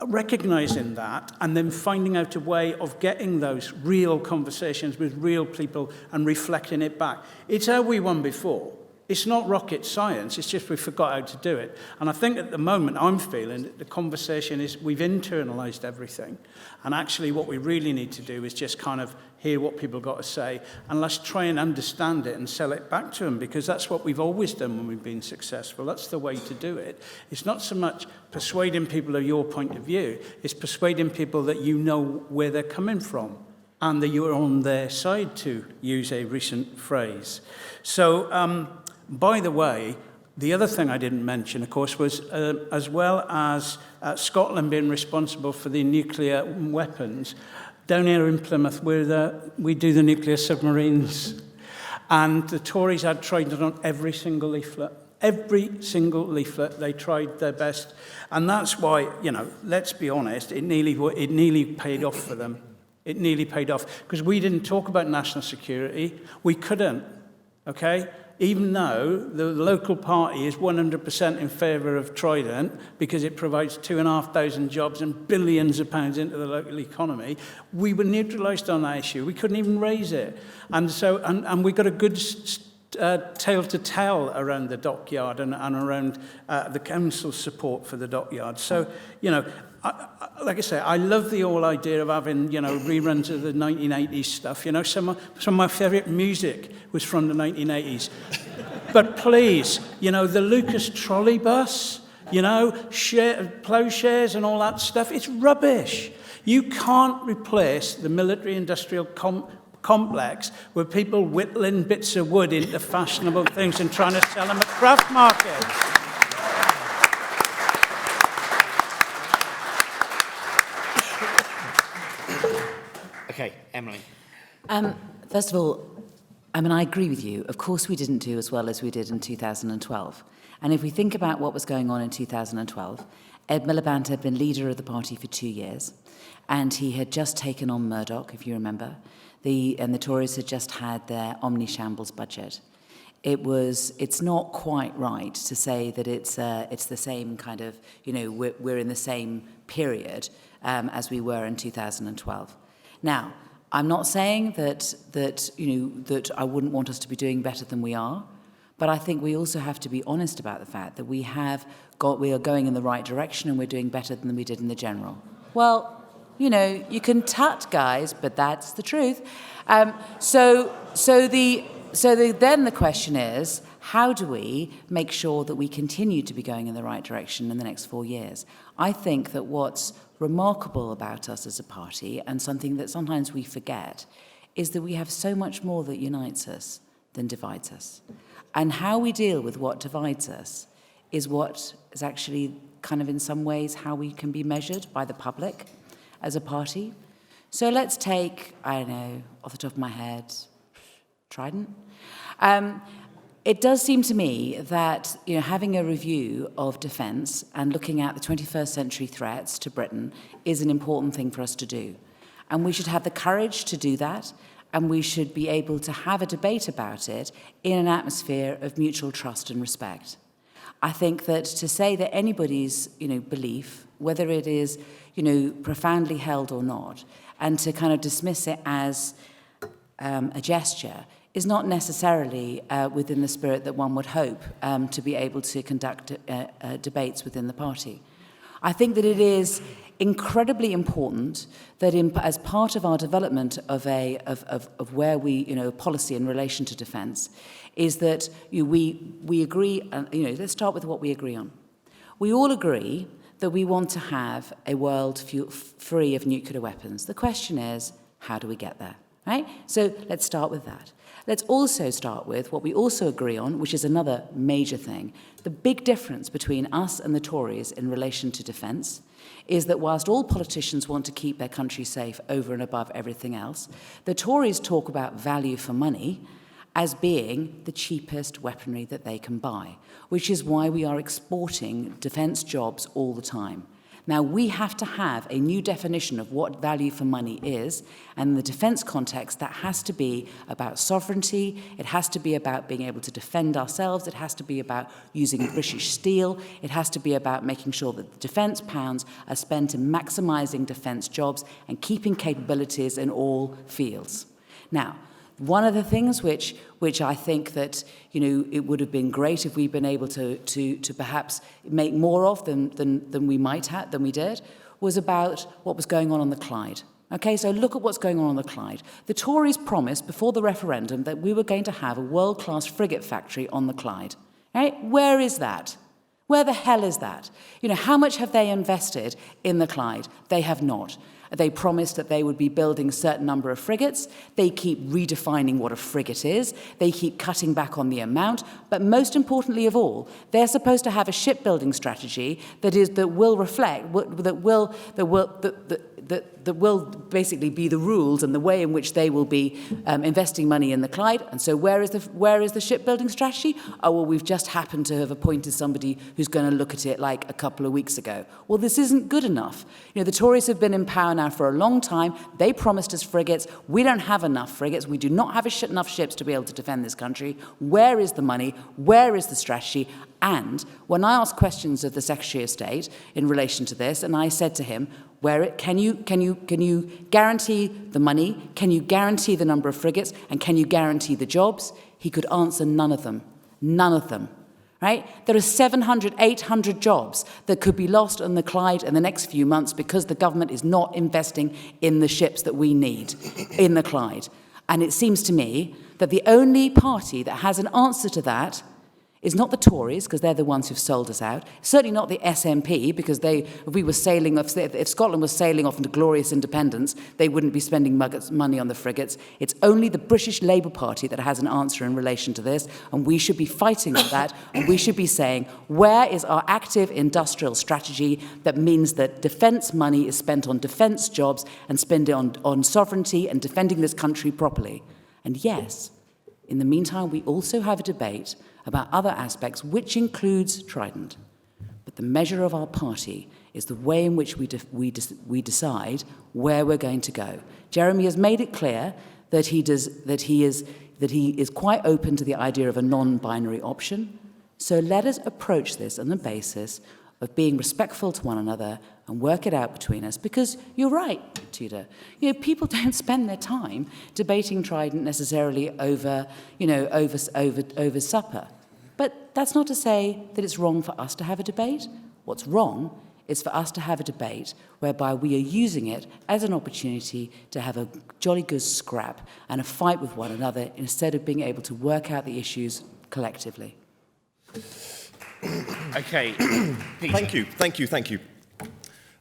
recognizing that and then finding out a way of getting those real conversations with real people and reflecting it back. It's how we won before. It's not rocket science, it's just we forgot how to do it. And I think at the moment I'm feeling that the conversation is we've internalized everything. And actually what we really need to do is just kind of hear what people got to say and let's try and understand it and sell it back to them, because that's what we've always done when we've been successful. That's the way to do it. It's not so much persuading people of your point of view, it's persuading people that you know where they're coming from and that you're on their side, to use a recent phrase. So, by the way, the other thing I didn't mention, of course, was as well as Scotland being responsible for the nuclear weapons, down here in Plymouth, we do the nuclear submarines. And the Tories had tried it on every single leaflet. Every single leaflet, they tried their best. And that's why, let's be honest, it nearly paid off for them. It nearly paid off. Because we didn't talk about national security. We couldn't, okay? Even though the local party is 100% in favour of Trident because it provides 2,500 jobs and billions of pounds into the local economy, we were neutralised on that issue. We couldn't even raise it. And so, and we got a good tale to tell around the dockyard and around the council's support for the dockyard. So, like I say, I love the whole idea of having, reruns of the 1980s stuff. Some of my favourite music was from the 1980s. But please, the Lucas trolley bus, you know, ploughshares and all that stuff. It's rubbish. You can't replace the military-industrial complex with people whittling bits of wood into fashionable things and trying to sell them at craft markets.
Okay, Emily.
First of all, I mean, I agree with you. Of course, we didn't do as well as we did in 2012. And if we think about what was going on in 2012, Ed Miliband had been leader of the party for 2 years, and he had just taken on Murdoch, if you remember. And the Tories had just had their omni-shambles budget. It's not quite right to say that it's the same kind of, you know, we're in the same period as we were in 2012. Now, I'm not saying that I wouldn't want us to be doing better than we are, but I think we also have to be honest about the fact that we are going in the right direction and we're doing better than we did in the general. Well, you know, you can tut, guys, but that's the truth. Then the question is, how do we make sure that we continue to be going in the right direction in the next 4 years? I think that what's remarkable about us as a party, and something that sometimes we forget, is that we have so much more that unites us than divides us. And how we deal with what divides us is what is actually kind of in some ways how we can be measured by the public as a party. So let's take, I don't know, off the top of my head, Trident. It does seem to me that, you know, having a review of defence and looking at the 21st century threats to Britain is an important thing for us to do. And we should have the courage to do that, and we should be able to have a debate about it in an atmosphere of mutual trust and respect. I think that to say that anybody's, you know, belief, whether it is, you know, profoundly held or not, and to kind of dismiss it as a gesture, is not necessarily within the spirit that one would hope to be able to conduct debates within the party. I think that it is incredibly important that as part of our development of where we, you know, policy in relation to defence, is that we agree, you know, let's start with what we agree on. We all agree that we want to have a world free of nuclear weapons. The question is, how do we get there, right? So let's start with that. Let's also start with what we also agree on, which is another major thing. The big difference between us and the Tories in relation to defence is that whilst all politicians want to keep their country safe over and above everything else, the Tories talk about value for money as being the cheapest weaponry that they can buy, which is why we are exporting defence jobs all the time. Now, we have to have a new definition of what value for money is, and in the defence context, that has to be about sovereignty, it has to be about being able to defend ourselves, it has to be about using British steel, it has to be about making sure that the defence pounds are spent in maximising defence jobs and keeping capabilities in all fields. Now, one of the things which I think that, you know, it would have been great if we'd been able to perhaps make more of than we did, was about what was going on the Clyde. Okay, so look at what's going on the Clyde. The Tories promised before the referendum that we were going to have a world-class frigate factory on the Clyde. Right? Where is that? Where the hell is that? You know, how much have they invested in the Clyde? They have not. They promised that they would be building a certain number of frigates. They keep redefining what a frigate is. They keep cutting back on the amount. But most importantly of all, they're supposed to have a shipbuilding strategy that will basically be the rules and the way in which they will be investing money in the Clyde. And so where is the shipbuilding strategy? Oh, well, we've just happened to have appointed somebody who's going to look at it like a couple of weeks ago. Well, this isn't good enough. You know, the Tories have been in power now for a long time. They promised us frigates. We don't have enough frigates. We do not have enough ships to be able to defend this country. Where is the money? Where is the strategy? And when I asked questions of the Secretary of State in relation to this, and I said to him, can you guarantee the money? Can you guarantee the number of frigates? And can you guarantee the jobs? He could answer none of them. None of them. Right? There are 700, 800 jobs that could be lost on the Clyde in the next few months because the government is not investing in the ships that we need in the Clyde. And it seems to me that the only party that has an answer to that is not the Tories, because they're the ones who've sold us out. Certainly not the SNP, because if Scotland was sailing off into glorious independence, they wouldn't be spending money on the frigates. It's only the British Labour Party that has an answer in relation to this, and we should be fighting for that, and we should be saying, where is our active industrial strategy that means that defence money is spent on defence jobs and spent on sovereignty and defending this country properly? And yes, in the meantime, we also have a debate about other aspects, which includes Trident. But the measure of our party is the way in which we decide where we're going to go. Jeremy has made it clear that he is quite open to the idea of a non-binary option. So let us approach this on the basis of being respectful to one another and work it out between us, because you're right, Tudor. People don't spend their time debating Trident necessarily over supper. But that's not to say that it's wrong for us to have a debate. What's wrong is for us to have a debate whereby we are using it as an opportunity to have a jolly good scrap and a fight with one another instead of being able to work out the issues collectively.
Okay. Peter.
Thank you.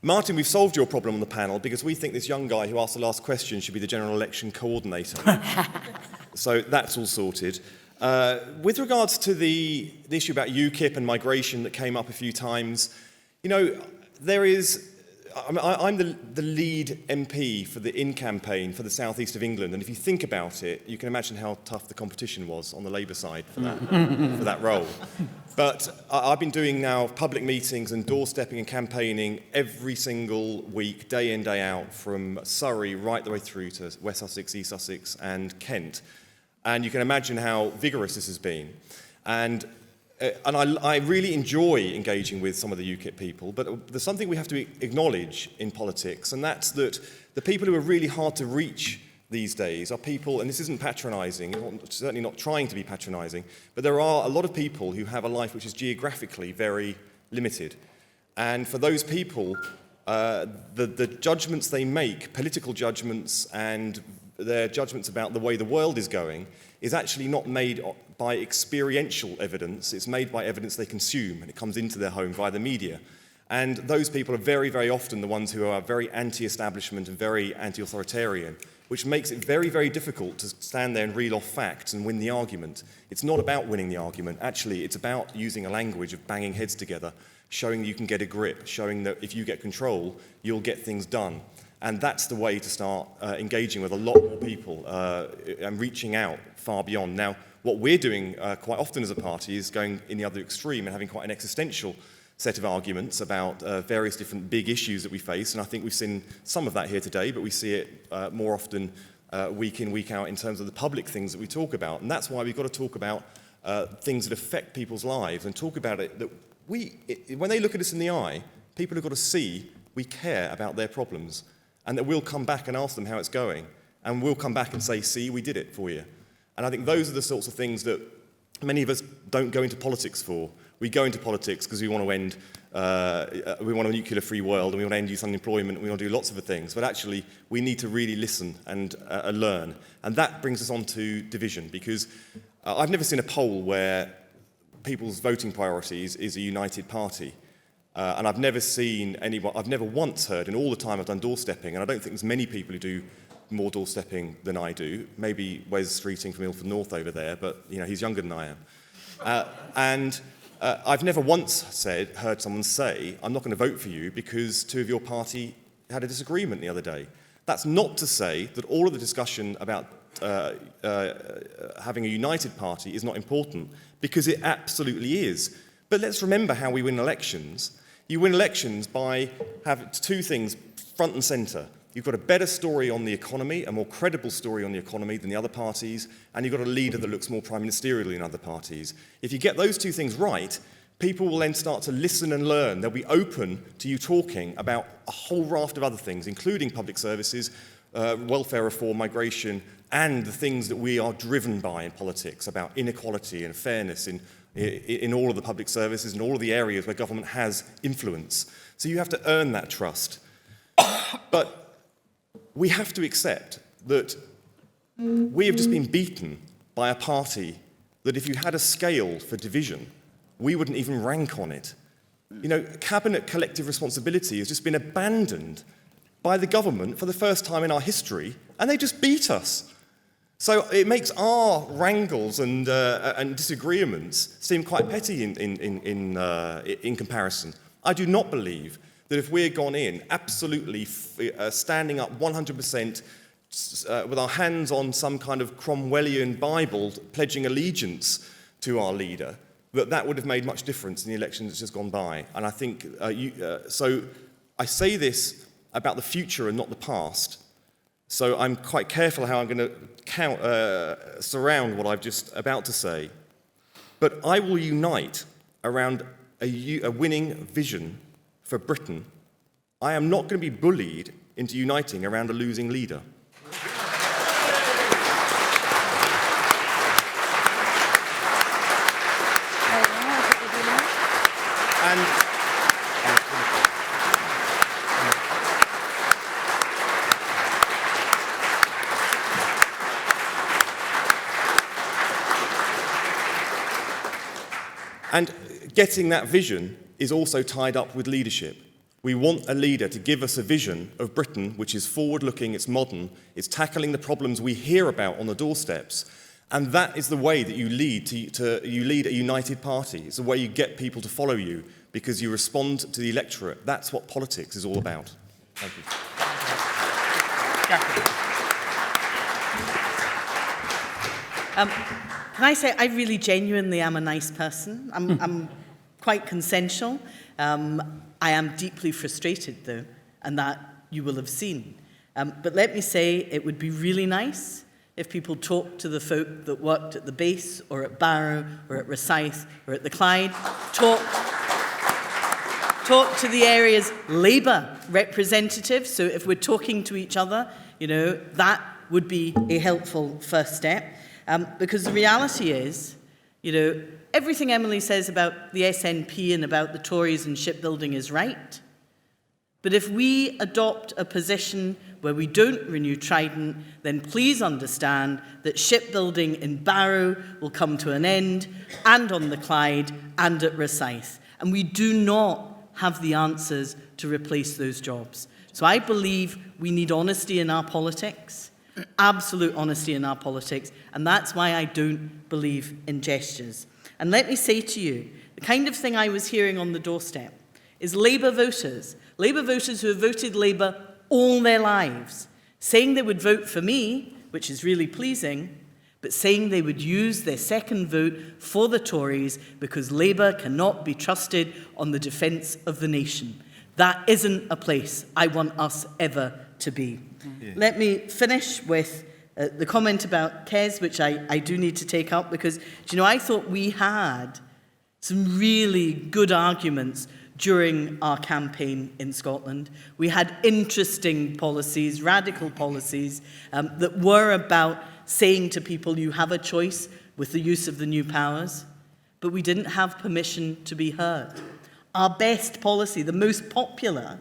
Martin, we've solved your problem on the panel because we think this young guy who asked the last question should be the general election coordinator. So that's all sorted. With regards to the issue about UKIP and migration that came up a few times, there is... I'm the lead MP for the In campaign for the southeast of England, and if you think about it, you can imagine how tough the competition was on the Labour side for that role. But I've been doing now public meetings and doorstepping and campaigning every single week, day in, day out, from Surrey right the way through to West Sussex, East Sussex and Kent. And you can imagine how vigorous this has been. And I really enjoy engaging with some of the UKIP people, but there's something we have to acknowledge in politics, and that's that the people who are really hard to reach these days are people, and this isn't patronising, certainly not trying to be patronising, but there are a lot of people who have a life which is geographically very limited. And for those people, the judgments they make, political judgments and their judgments about the way the world is going, is actually not made by experiential evidence, it's made by evidence they consume, and it comes into their home via the media. And those people are very, very often the ones who are very anti-establishment and very anti-authoritarian, which makes it very, very difficult to stand there and reel off facts and win the argument. It's not about winning the argument. Actually, it's about using a language of banging heads together, showing you can get a grip, showing that if you get control, you'll get things done. And that's the way to start engaging with a lot more people and reaching out far beyond. Now, what we're doing quite often as a party is going in the other extreme and having quite an existential set of arguments about various different big issues that we face. And I think we've seen some of that here today, but we see it more often week in, week out in terms of the public things that we talk about. And that's why we've got to talk about things that affect people's lives and talk about it that when they look at us in the eye, people have got to see we care about their problems. And that we'll come back and ask them how it's going. And we'll come back and say, see, we did it for you. And I think those are the sorts of things that many of us don't go into politics for. We go into politics because we want to end, we want a nuclear-free world, and we want to end youth unemployment, and we want to do lots of things. But actually, we need to really listen and learn. And that brings us on to division, because I've never seen a poll where people's voting priorities is a united party. And I've never seen anyone, I've never once heard, in all the time I've done doorstepping, and I don't think there's many people who do more doorstepping than I do. Maybe Wes Streeting from Ilford North over there, but he's younger than I am. I've never once heard someone say, I'm not going to vote for you because two of your party had a disagreement the other day. That's not to say that all of the discussion about having a united party is not important, because it absolutely is. But let's remember how we win elections. You win elections by having two things front and centre. You've got a better story on the economy, a more credible story on the economy than the other parties, and you've got a leader that looks more prime ministerial than other parties. If you get those two things right, people will then start to listen and learn. They'll be open to you talking about a whole raft of other things, including public services, welfare reform, migration, and the things that we are driven by in politics, about inequality and fairness in all of the public services and all of the areas where government has influence. So you have to earn that trust. But we have to accept that we have just been beaten by a party that if you had a scale for division, we wouldn't even rank on it. You know, cabinet collective responsibility has just been abandoned by the government for the first time in our history, and they just beat us. So it makes our wrangles and disagreements seem quite petty in comparison. I do not believe that if we're gone in absolutely standing up 100% with our hands on some kind of Cromwellian Bible pledging allegiance to our leader, that would have made much difference in the election that's just gone by. And I think, so I say this about the future and not the past, so I'm quite careful how I'm going to surround what I've just about to say. But I will unite around a winning vision for Britain. I am not going to be bullied into uniting around a losing leader. And getting that vision is also tied up with leadership. We want a leader to give us a vision of Britain which is forward-looking, it's modern, it's tackling the problems we hear about on the doorsteps, and that is the way that you lead you lead a united party. It's the way you get people to follow you because you respond to the electorate. That's what politics is all about. Thank you.
Can I say I really genuinely am a nice person? I'm quite consensual. I am deeply frustrated, though, and that you will have seen. But let me say it would be really nice if people talked to the folk that worked at the base or at Barrow or at Rosyth or at the Clyde, talk to the area's Labour representatives. So if we're talking to each other, you know, that would be a helpful first step. Because the reality is, you know, everything Emily says about the SNP and about the Tories and shipbuilding is right. But if we adopt a position where we don't renew Trident, then please understand that shipbuilding in Barrow will come to an end, and on the Clyde, and at Rosyth. And we do not have the answers to replace those jobs. So I believe we need honesty in our politics. Absolute honesty in our politics, and that's why I don't believe in gestures. And let me say to you, the kind of thing I was hearing on the doorstep is Labour voters who have voted Labour all their lives, saying they would vote for me, which is really pleasing, but saying they would use their second vote for the Tories because Labour cannot be trusted on the defence of the nation. That isn't a place I want us ever to be. Yeah. Let me finish with the comment about Kes, which I do need to take up, because, you know, I thought we had some really good arguments during our campaign in Scotland. We had interesting policies, radical policies, that were about saying to people, you have a choice with the use of the new powers, but we didn't have permission to be heard. Our best policy, the most popular,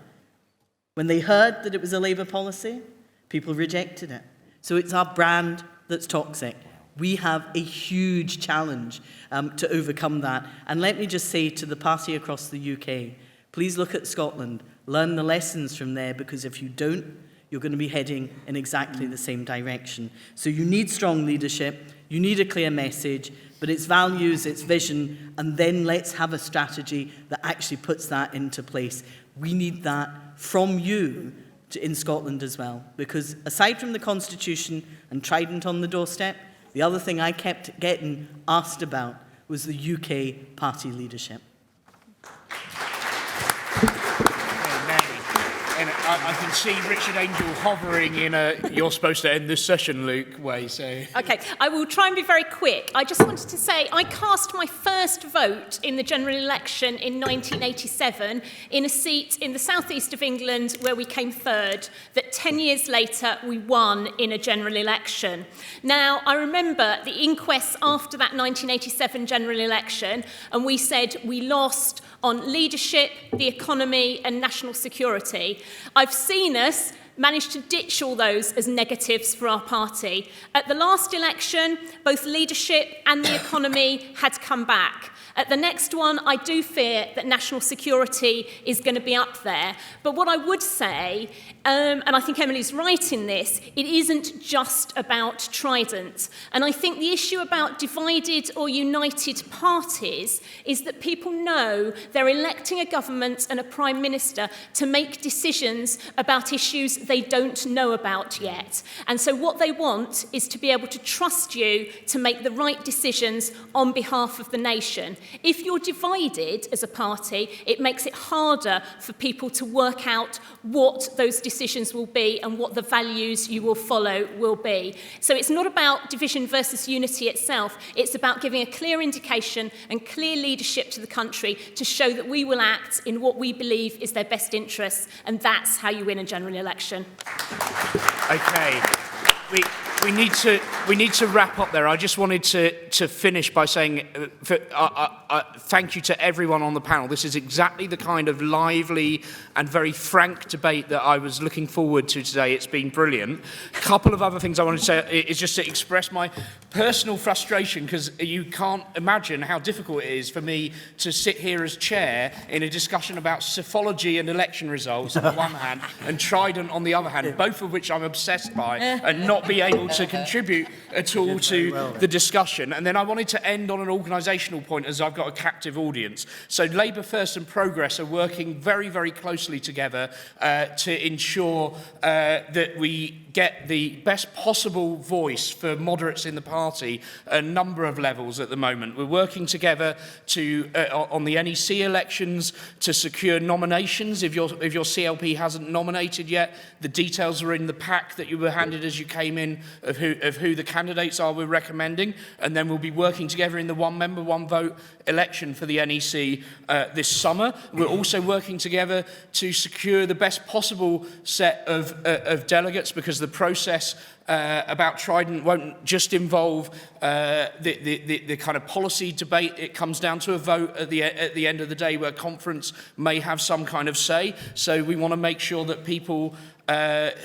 when they heard that it was a Labour policy, people rejected it. So it's our brand that's toxic. We have a huge challenge to overcome that. And let me just say to the party across the UK, please look at Scotland, learn the lessons from there, because if you don't, you're going to be heading in exactly the same direction. So you need strong leadership, you need a clear message, but it's values, it's vision, and then let's have a strategy that actually puts that into place. We need that from you in Scotland as well, because aside from the Constitution and Trident on the doorstep, the other thing I kept getting asked about was the UK party leadership.
And I can see Richard Angel hovering in a "you're supposed to end this session, Luke" way. So
okay, I will try and be very quick. I just wanted to say I cast my first vote in the general election in 1987 in a seat in the southeast of England where we came third, that 10 years later we won in a general election. Now, I remember the inquests after that 1987 general election, and we said we lost on leadership, the economy, and national security. I've seen us managed to ditch all those as negatives for our party. At the last election, both leadership and the economy had come back. At the next one, I do fear that national security is going to be up there. But what I would say, and I think Emily's right in this, it isn't just about Trident. And I think the issue about divided or united parties is that people know they're electing a government and a prime minister to make decisions about issues they don't know about yet. And so what they want is to be able to trust you to make the right decisions on behalf of the nation. If you're divided as a party, it makes it harder for people to work out what those decisions will be and what the values you will follow will be. So it's not about division versus unity itself. It's about giving a clear indication and clear leadership to the country to show that we will act in what we believe is their best interests, and that's how you win a general election.
Okay. We need to wrap up there. I just wanted to finish by saying thank you to everyone on the panel. This is exactly the kind of lively and very frank debate that I was looking forward to today. It's been brilliant. A couple of other things I wanted to say is just to express my personal frustration, because you can't imagine how difficult it is for me to sit here as chair in a discussion about psephology and election results on the one hand and Trident on the other hand, both of which I'm obsessed by, and not be able to contribute at all to the discussion. And then I wanted to end on an organisational point, as I've got a captive audience. So Labour First and Progress are working very, very closely together to ensure that we get the best possible voice for moderates in the party at a number of levels at the moment. We're working together to on the NEC elections to secure nominations. If your CLP hasn't nominated yet, the details are in the pack that you were handed as you came in of who the candidates are we're recommending, and then we'll be working together in the one member, one vote election for the NEC this summer. We're also working together to secure the best possible set of delegates, because the process about Trident won't just involve the kind of policy debate. It comes down to a vote at the end of the day where conference may have some kind of say. So we want to make sure that people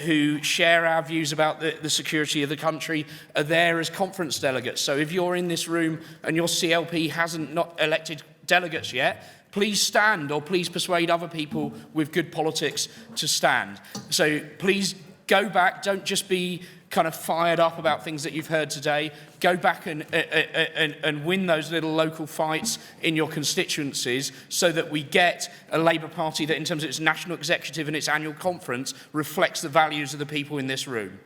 who share our views about the security of the country are there as conference delegates. So if you're in this room and your CLP hasn't not elected delegates yet, please stand, or please persuade other people with good politics to stand. So please go back, don't just be kind of fired up about things that you've heard today. Go back and win those little local fights in your constituencies so that we get a Labour Party that, in terms of its national executive and its annual conference, reflects the values of the people in this room.